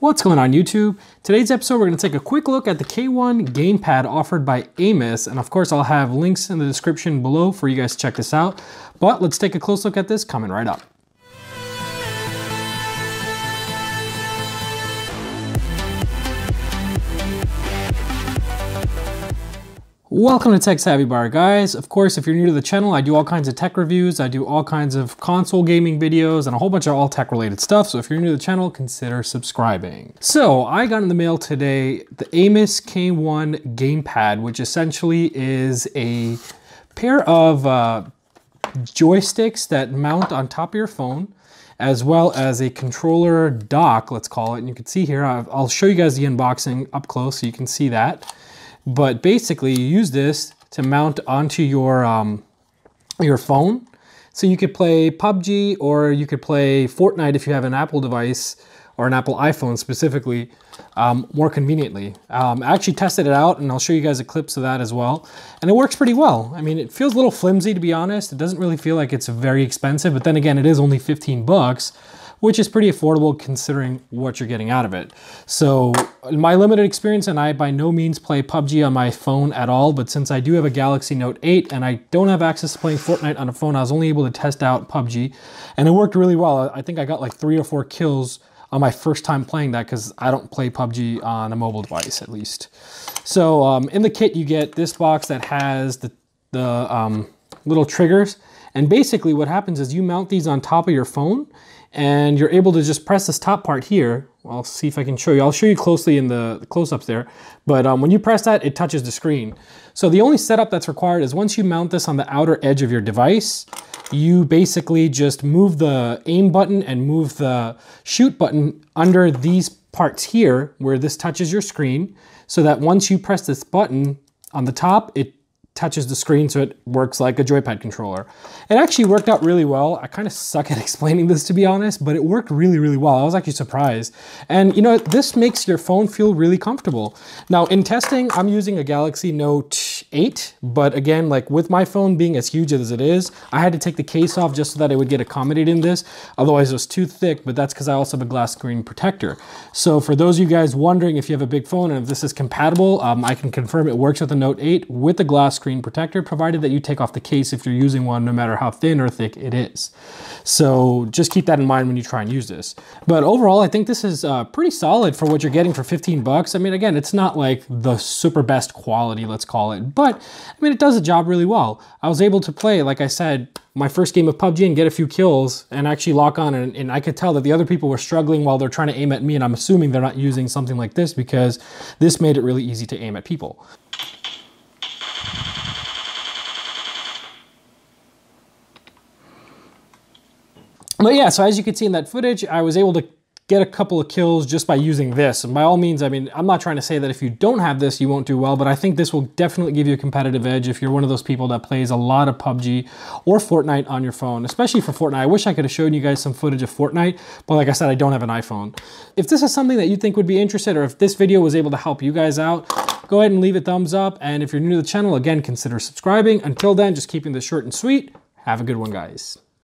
What's going on YouTube? Today's episode we're going to take a quick look at the K1 Gamepad offered by AIMUS, and of course I'll have links in the description below for you guys to check this out. But let's take a close look at this coming right up. Welcome to Tech Savvy Bar, guys. Of course, if you're new to the channel, I do all kinds of tech reviews, I do all kinds of console gaming videos, and a whole bunch of all tech related stuff. So if you're new to the channel, consider subscribing. So I got in the mail today the AIMUS K1 Gamepad, which essentially is a pair of joysticks that mount on top of your phone, as well as a controller dock, let's call it. And you can see here, I'll show you guys the unboxing up close so you can see that. But basically you use this to mount onto your phone. So you could play PUBG or you could play Fortnite if you have an Apple device or an Apple iPhone specifically, more conveniently. I actually tested it out and I'll show you guys a clips of that as well. And it works pretty well. I mean, it feels a little flimsy to be honest. It doesn't really feel like it's very expensive, but then again, it is only 15 bucks. Which is pretty affordable considering what you're getting out of it. So in my limited experience, and I by no means play PUBG on my phone at all, but since I do have a Galaxy Note 8 and I don't have access to playing Fortnite on a phone, I was only able to test out PUBG and it worked really well. I think I got like 3 or 4 kills on my first time playing that because I don't play PUBG on a mobile device at least. So in the kit, you get this box that has the little triggers. And basically what happens is you mount these on top of your phone and you're able to just press this top part here. I'll see if I can show you. I'll show you closely in the close-ups there. But when you press that, it touches the screen. So the only setup that's required is once you mount this on the outer edge of your device, you basically just move the aim button and move the shoot button under these parts here where this touches your screen, so that once you press this button on the top, it touches the screen so it works like a joypad controller. It actually worked out really well. I kind of suck at explaining this to be honest, but it worked really, really well. I was actually surprised. And you know, this makes your phone feel really comfortable. Now in testing, I'm using a Galaxy Note 8, but again, like with my phone being as huge as it is, I had to take the case off just so that it would get accommodated in this. Otherwise it was too thick, but that's because I also have a glass screen protector. So for those of you guys wondering if you have a big phone and if this is compatible, I can confirm it works with the Note 8 with the glass screen protector, provided that you take off the case if you're using one, no matter how thin or thick it is. So just keep that in mind when you try and use this. But overall, I think this is pretty solid for what you're getting for 15 bucks. I mean, again, it's not like the super best quality, let's call it, but I mean, it does the job really well. I was able to play, like I said, my first game of PUBG and get a few kills and actually lock on, and I could tell that the other people were struggling while they're trying to aim at me, and I'm assuming they're not using something like this because this made it really easy to aim at people. But yeah, so as you can see in that footage, I was able to get a couple of kills just by using this. And by all means, I mean, I'm not trying to say that if you don't have this, you won't do well, but I think this will definitely give you a competitive edge if you're one of those people that plays a lot of PUBG or Fortnite on your phone, especially for Fortnite. I wish I could have shown you guys some footage of Fortnite, but like I said, I don't have an iPhone. If this is something that you think would be interested, or if this video was able to help you guys out, go ahead and leave a thumbs up. And if you're new to the channel, again, consider subscribing. Until then, just keeping this short and sweet. Have a good one, guys.